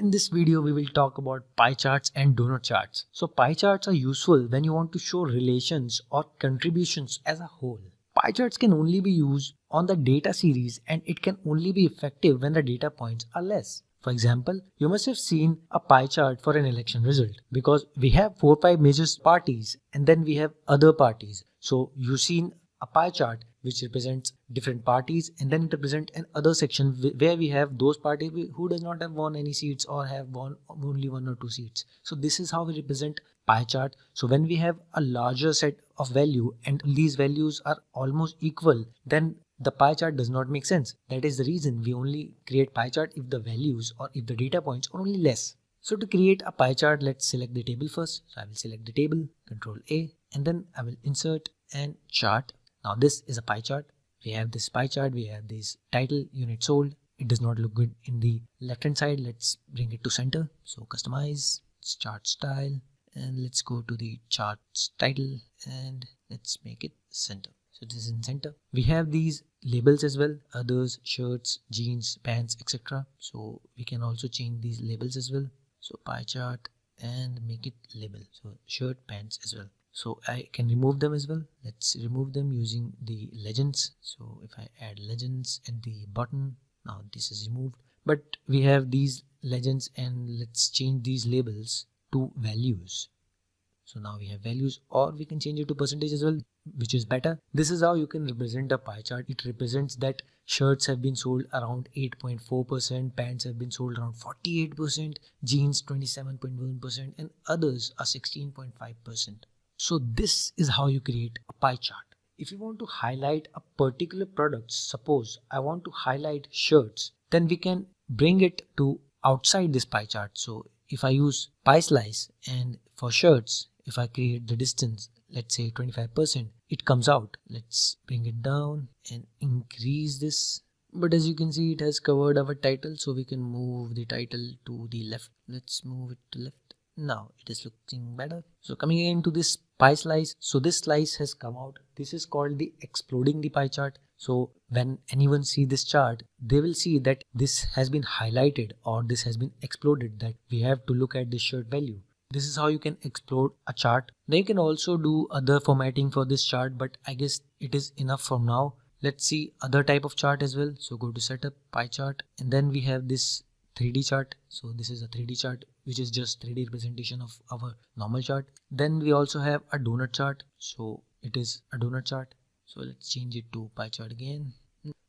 In this video, we will talk about pie charts and donut charts. So pie charts are useful when you want to show relations or contributions as a whole. Pie charts can only be used on the data series and it can only be effective when the data points are less. For example, you must have seen a pie chart for an election result because we have 4-5 major parties and then we have other parties. So you've seen a pie chart which represents different parties, and then it represents an other section where we have those parties who does not have won any seats or have won only 1 or 2 seats. So this is how we represent pie chart. So when we have a larger set of value and these values are almost equal, then the pie chart does not make sense. That is the reason we only create pie chart if the values or if the data points are only less. So to create a pie chart, let's select the table first. So I will select the table, Control A, and then I will insert and chart. Now this is a pie chart. We have this pie chart, we have this title, unit sold. It does not look good in the left hand side. Let's bring it to center. So customize, chart style, and let's go to the chart title and let's make it center. So this is in center. We have these labels as well, others, shirts, jeans, pants, etc. So we can also change these labels as well. So pie chart and make it label. So shirt, pants as well. So I can remove them as well. Let's remove them using the legends. So if I add legends at the bottom, now this is removed. But we have these legends and let's change these labels to values. So now we have values, or we can change it to percentage as well, which is better. This is how you can represent a pie chart. It represents that shirts have been sold around 8.4%, pants have been sold around 48%, jeans 27.1%, and others are 16.5%. So this is how you create a pie chart. If you want to highlight a particular product, suppose I want to highlight shirts, then we can bring it to outside this pie chart. So if I use pie slice and for shirts, if I create the distance, let's say 25%, it comes out. Let's bring it down and increase this. But as you can see, it has covered our title, so we can move the title to the left. Let's move it to left. Now it is looking better. So coming into this pie slice, so this slice has come out. This is called the exploding the pie chart. So when anyone see this chart, they will see that this has been highlighted or this has been exploded, that we have to look at the shirt value. This is how you can explode a chart. Now you can also do other formatting for this chart, but I guess it is enough for now. Let's see other type of chart as well. So go to setup, pie chart, and then we have this 3D chart. So this is a 3D chart, which is just 3D representation of our normal chart. Then we also have a donut chart. So it is a donut chart. So let's change it to pie chart again.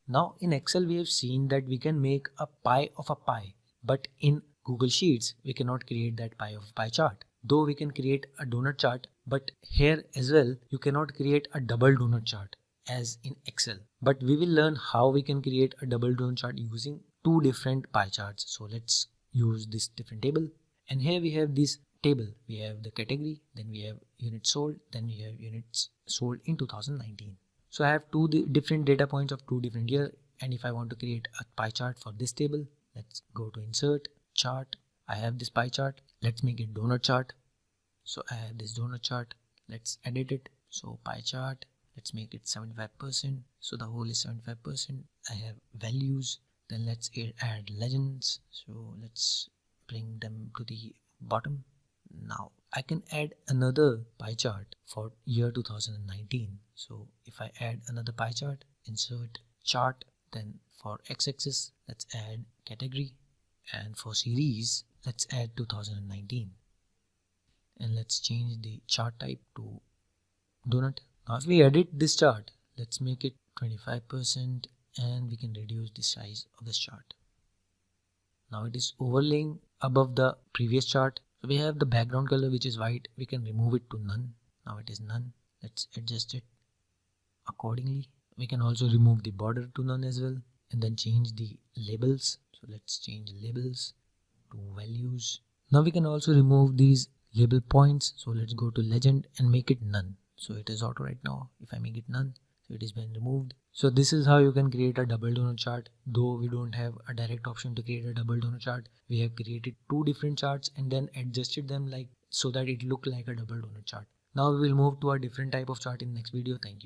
Now in Excel, we have seen that we can make a pie of a pie, but in Google Sheets, we cannot create that pie of pie chart. Though we can create a donut chart, but here as well, you cannot create a double donut chart as in Excel. But we will learn how we can create a double donut chart using 2 different pie charts. So let's use this different table. And here we have this table. We have the category, then we have units sold, then we have units sold in 2019. So I have 2 different data points of 2 different years. And if I want to create a pie chart for this table, let's go to insert, chart. I have this pie chart. Let's make it donut chart. So I have this donut chart. Let's edit it. So pie chart, let's make it 75%. So the whole is 75%. I have values. Then let's add legends. So let's bring them to the bottom. Now I can add another pie chart for year 2019. So if I add another pie chart, insert chart, then for x-axis, let's add category, and for series, let's add 2019. And let's change the chart type to donut. Now if we edit this chart, let's make it 25%. And we can reduce the size of this chart. Now it is overlaying above the previous chart. So we have the background color, which is white. We can remove it to none. Now it is none. Let's adjust it accordingly. We can also remove the border to none as well, and then change the labels. So let's change labels to values. Now we can also remove these label points. So let's go to legend and make it none. So it is auto right now. If I make it none, so it is been removed. So this is how you can create a double donut chart. Though we don't have a direct option to create a double donut chart, we have created 2 different charts and then adjusted them like so that it looked like a double donut chart. Now we will move to a different type of chart in next video. Thank you.